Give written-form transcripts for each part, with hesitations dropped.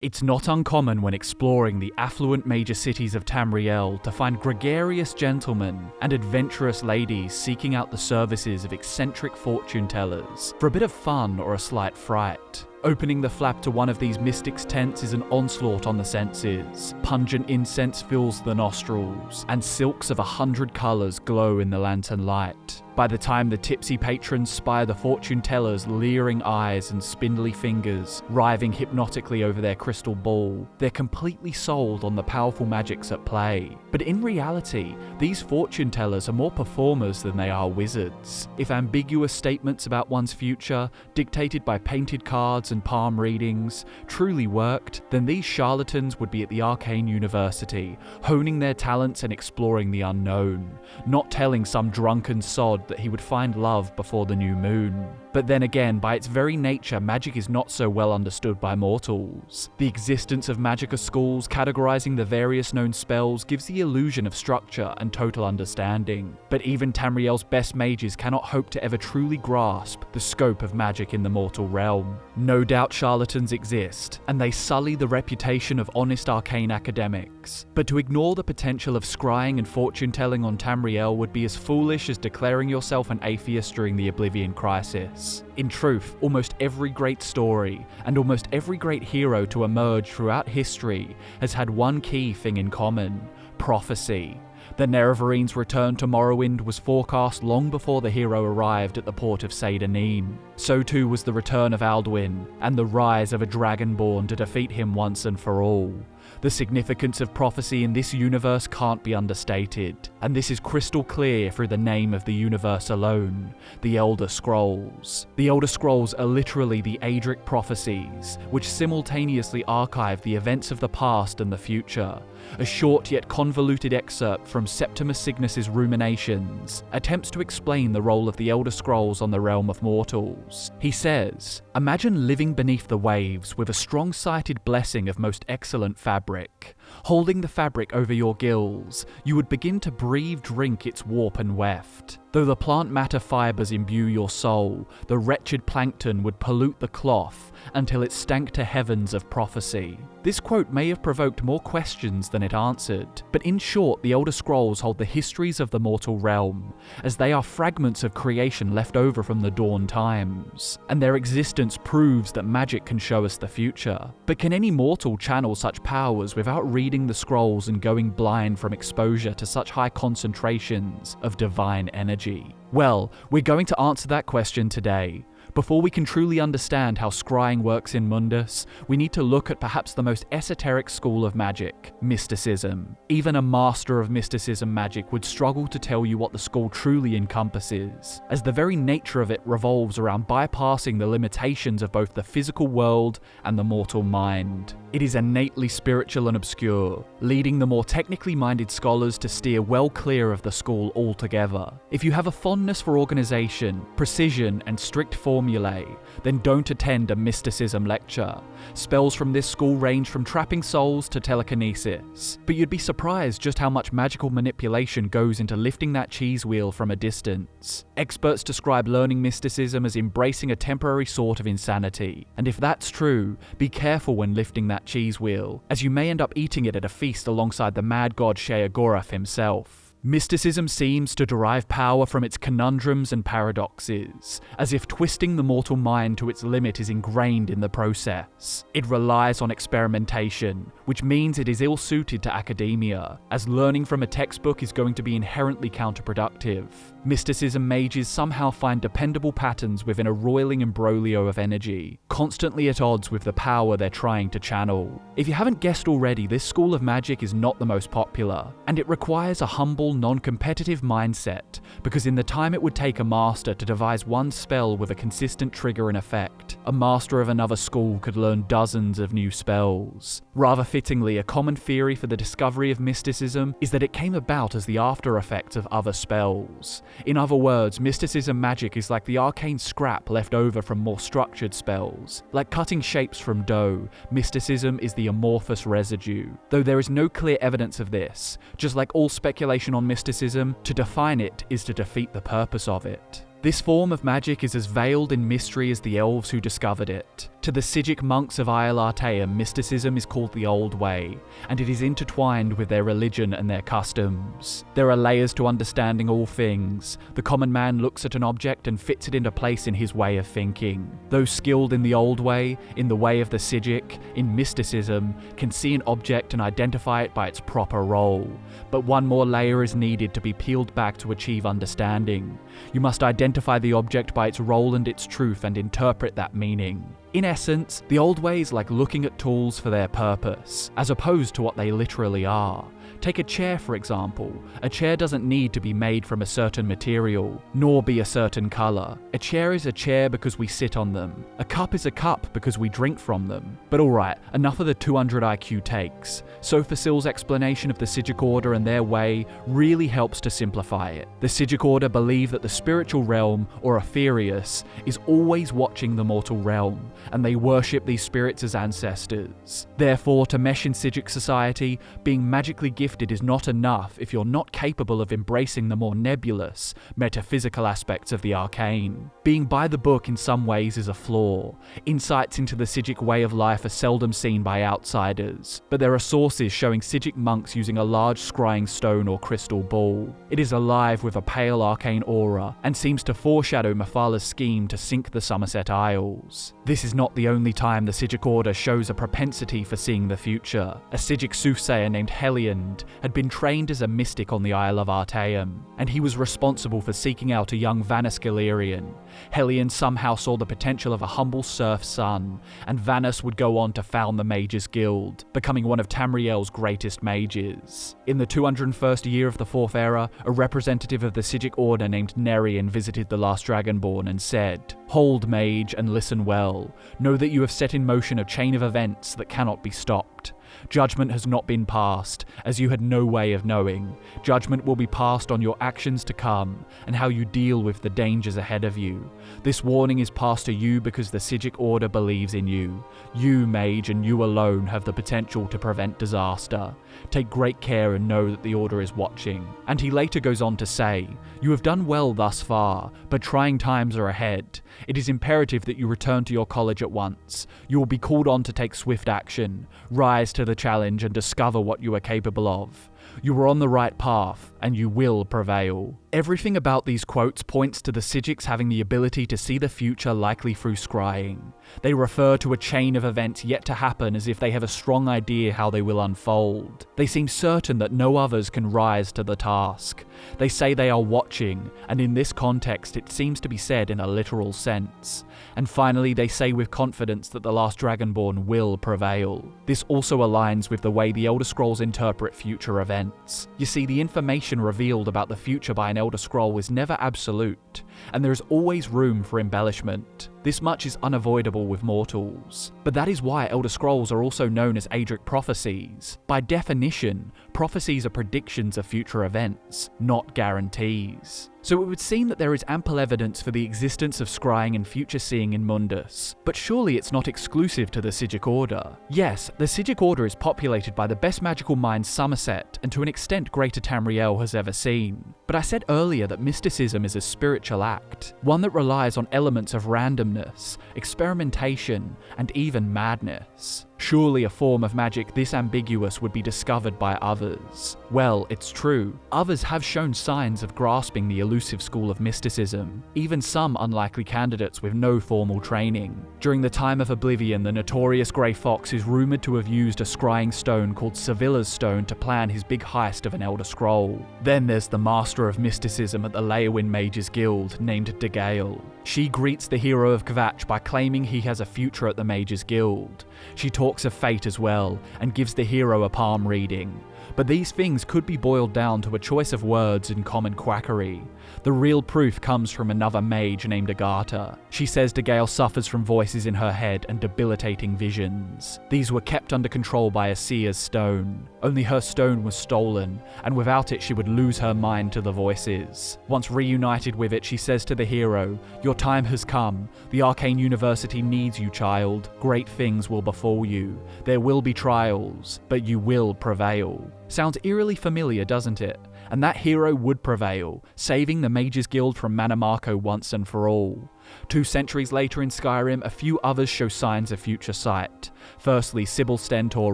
It's not uncommon when exploring the affluent major cities of Tamriel to find gregarious gentlemen and adventurous ladies seeking out the services of eccentric fortune tellers for a bit of fun or a slight fright. Opening the flap to one of these mystics' tents is an onslaught on the senses. Pungent incense fills the nostrils, and silks of 100 colours glow in the lantern light. By the time the tipsy patrons spy the fortune teller's leering eyes and spindly fingers writhing hypnotically over their crystal ball, they're completely sold on the powerful magics at play. But in reality, these fortune tellers are more performers than they are wizards. If ambiguous statements about one's future, dictated by painted cards and palm readings, truly worked, then these charlatans would be at the Arcane University, honing their talents and exploring the unknown, not telling some drunken sod that he would find love before the new moon. But then again, by its very nature, magic is not so well understood by mortals. The existence of Magicka schools categorizing the various known spells gives the illusion of structure and total understanding. But even Tamriel's best mages cannot hope to ever truly grasp the scope of magic in the mortal realm. No doubt charlatans exist, and they sully the reputation of honest arcane academics. But to ignore the potential of scrying and fortune-telling on Tamriel would be as foolish as declaring yourself an atheist during the Oblivion Crisis. In truth, almost every great story, and almost every great hero to emerge throughout history, has had one key thing in common: prophecy. The Nerevarines' return to Morrowind was forecast long before the hero arrived at the port of Seyda-Neen. So too was the return of Alduin, and the rise of a Dragonborn to defeat him once and for all. The significance of prophecy in this universe can't be understated, and this is crystal clear through the name of the universe alone: the Elder Scrolls. The Elder Scrolls are literally the Aedric prophecies, which simultaneously archive the events of the past and the future. A short yet convoluted excerpt from Septimus Cygnus' Ruminations attempts to explain the role of the Elder Scrolls on the realm of mortals. He says, "Imagine living beneath the waves with a strong-sighted blessing of most excellent fabric. Holding the fabric over your gills, you would begin to drink its warp and weft. Though the plant matter fibers imbue your soul, the wretched plankton would pollute the cloth until it stank to heavens of prophecy." This quote may have provoked more questions than it answered, but in short, the Elder Scrolls hold the histories of the mortal realm, as they are fragments of creation left over from the dawn times, and their existence proves that magic can show us the future. But can any mortal channel such powers without reading the scrolls and going blind from exposure to such high concentrations of divine energy? Well, we're going to answer that question today. Before we can truly understand how scrying works in Mundus, we need to look at perhaps the most esoteric school of magic, mysticism. Even a master of mysticism magic would struggle to tell you what the school truly encompasses, as the very nature of it revolves around bypassing the limitations of both the physical world and the mortal mind. It is innately spiritual and obscure, leading the more technically minded scholars to steer well clear of the school altogether. If you have a fondness for organization, precision, and strict formulae, then don't attend a mysticism lecture. Spells from this school range from trapping souls to telekinesis, but you'd be surprised just how much magical manipulation goes into lifting that cheese wheel from a distance. Experts describe learning mysticism as embracing a temporary sort of insanity, and if that's true, be careful when lifting that cheese wheel, as you may end up eating it at a feast alongside the mad god Sheogorath himself. Mysticism seems to derive power from its conundrums and paradoxes, as if twisting the mortal mind to its limit is ingrained in the process. It relies on experimentation, which means it is ill-suited to academia, as learning from a textbook is going to be inherently counterproductive. Mysticism mages somehow find dependable patterns within a roiling imbroglio of energy, constantly at odds with the power they're trying to channel. If you haven't guessed already, this school of magic is not the most popular, and it requires a humble, non-competitive mindset, because in the time it would take a master to devise one spell with a consistent trigger and effect, a master of another school could learn dozens of new spells. Rather fittingly, a common theory for the discovery of mysticism is that it came about as the after effects of other spells. In other words, mysticism magic is like the arcane scrap left over from more structured spells. Like cutting shapes from dough, mysticism is the amorphous residue. Though there is no clear evidence of this, just like all speculation on mysticism, to define it is to defeat the purpose of it. This form of magic is as veiled in mystery as the elves who discovered it. To the Psijic monks of Isle Artaeum, mysticism is called the Old Way, and it is intertwined with their religion and their customs. There are layers to understanding all things. The common man looks at an object and fits it into place in his way of thinking. Those skilled in the Old Way, in the way of the Psijic, in mysticism, can see an object and identify it by its proper role. But one more layer is needed to be peeled back to achieve understanding. You must identify the object by its role and its truth and interpret that meaning. In essence, the Old Way is like looking at tools for their purpose, as opposed to what they literally are. Take a chair, for example. A chair doesn't need to be made from a certain material, nor be a certain colour. A chair is a chair because we sit on them. A cup is a cup because we drink from them. But alright, enough of the 200 IQ takes. Sophasil's explanation of the Psijic Order and their way really helps to simplify it. The Psijic Order believe that the spiritual realm, or Aetherius, is always watching the mortal realm, and they worship these spirits as ancestors. Therefore, to mesh in Psijic society, being magically gifted is not enough if you're not capable of embracing the more nebulous, metaphysical aspects of the arcane. Being by the book in some ways is a flaw. Insights into the Psijic way of life are seldom seen by outsiders, but there are sources showing Psijic monks using a large scrying stone or crystal ball. It is alive with a pale arcane aura, and seems to foreshadow Mephalah's scheme to sink the Summerset Isles. This is not the only time the Psijic Order shows a propensity for seeing the future. A Psijic soothsayer named Heliand had been trained as a mystic on the Isle of Artaeum, and he was responsible for seeking out a young Vanus Galerian. Heliand somehow saw the potential of a humble serf's son, and Vanus would go on to found the Mages Guild, becoming one of Tamriel's greatest mages. In the 201st year of the Fourth Era, a representative of the Psijic Order named Nerian visited the last Dragonborn and said, "Hold, mage, and listen well. Know that you have set in motion a chain of events that cannot be stopped. Judgment has not been passed, as you had no way of knowing. Judgment will be passed on your actions to come, and how you deal with the dangers ahead of you. This warning is passed to you because the Psijic Order believes in you. You, mage, and you alone have the potential to prevent disaster. Take great care and know that the Order is watching." And he later goes on to say, "You have done well thus far, but trying times are ahead. It is imperative that you return to your college at once. You will be called on to take swift action, rise to the challenge and discover what you are capable of. You are on the right path, and you will prevail." Everything about these quotes points to the Psijics having the ability to see the future likely through scrying. They refer to a chain of events yet to happen as if they have a strong idea how they will unfold. They seem certain that no others can rise to the task. They say they are watching, and in this context it seems to be said in a literal sense. And finally, they say with confidence that the last Dragonborn will prevail. This also aligns with the way the Elder Scrolls interpret future events. You see, the information revealed about the future by an Elder Scroll is never absolute, and there is always room for embellishment. This much is unavoidable with mortals. But that is why Elder Scrolls are also known as Aedric prophecies. By definition, prophecies are predictions of future events, not guarantees. So it would seem that there is ample evidence for the existence of scrying and future seeing in Mundus, but surely it's not exclusive to the Psijic Order. Yes, the Psijic Order is populated by the best magical minds Summerset, and to an extent Greater Tamriel has ever seen. But I said earlier that mysticism is a spiritual act, one that relies on elements of randomness, experimentation, and even madness. Surely a form of magic this ambiguous would be discovered by others. Well, it's true. Others have shown signs of grasping the elusive school of mysticism, even some unlikely candidates with no formal training. During the time of Oblivion, the notorious Grey Fox is rumoured to have used a scrying stone called Sevilla's Stone to plan his big heist of an Elder Scroll. Then there's the master of mysticism at the Leyawiin Mages Guild, named Degale. She greets the hero of Kvatch by claiming he has a future at the Mages Guild. She talks of fate as well, and gives the hero a palm reading. But these things could be boiled down to a choice of words and common quackery. The real proof comes from another mage named Agatha. She says Degale suffers from voices in her head and debilitating visions. These were kept under control by a seer's stone. Only her stone was stolen, and without it she would lose her mind to the voices. Once reunited with it, she says to the hero, "Your time has come. The Arcane University needs you, child. Great things will befall you. There will be trials, but you will prevail." evil. Sounds eerily familiar, doesn't it? And that hero would prevail, saving the Mages Guild from Manamako once and for all. 2 centuries later in Skyrim, a few others show signs of future sight. Firstly, Sybil Stentor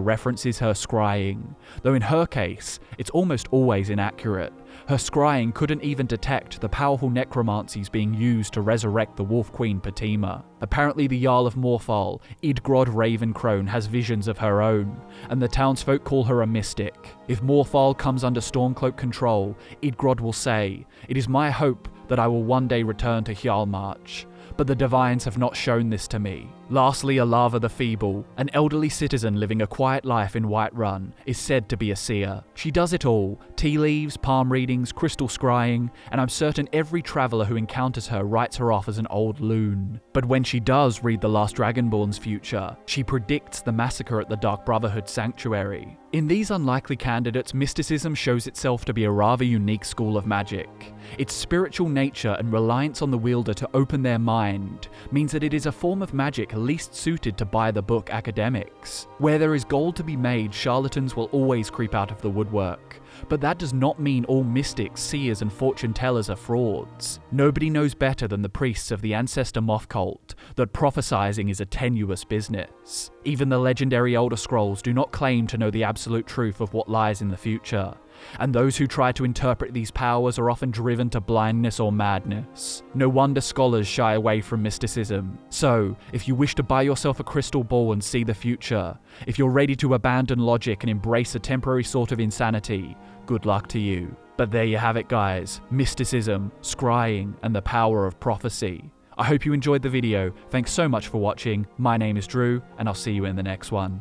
references her scrying, though in her case, it's almost always inaccurate. Her scrying couldn't even detect the powerful necromancies being used to resurrect the Wolf Queen Patima. Apparently the Jarl of Morfall, Idgrod Ravencrone, has visions of her own, and the townsfolk call her a mystic. If Morfall comes under Stormcloak control, Idgrod will say, "It is my hope that I will one day return to Hjalmarch, but the Divines have not shown this to me." Lastly, Alava the Feeble, an elderly citizen living a quiet life in Whiterun, is said to be a seer. She does it all: tea leaves, palm readings, crystal scrying, and I'm certain every traveller who encounters her writes her off as an old loon. But when she does read the last Dragonborn's future, she predicts the massacre at the Dark Brotherhood Sanctuary. In these unlikely candidates, mysticism shows itself to be a rather unique school of magic. Its spiritual nature and reliance on the wielder to open their mind means that it is a form of magic least suited to by-the-book academics. Where there is gold to be made, charlatans will always creep out of the woodwork. But that does not mean all mystics, seers, and fortune-tellers are frauds. Nobody knows better than the priests of the Ancestor Moth cult that prophesizing is a tenuous business. Even the legendary Elder Scrolls do not claim to know the absolute truth of what lies in the future, and those who try to interpret these powers are often driven to blindness or madness. No wonder scholars shy away from mysticism. So, if you wish to buy yourself a crystal ball and see the future, if you're ready to abandon logic and embrace a temporary sort of insanity, good luck to you. But there you have it, guys. Mysticism, scrying, and the power of prophecy. I hope you enjoyed the video. Thanks so much for watching. My name is Drew, and I'll see you in the next one.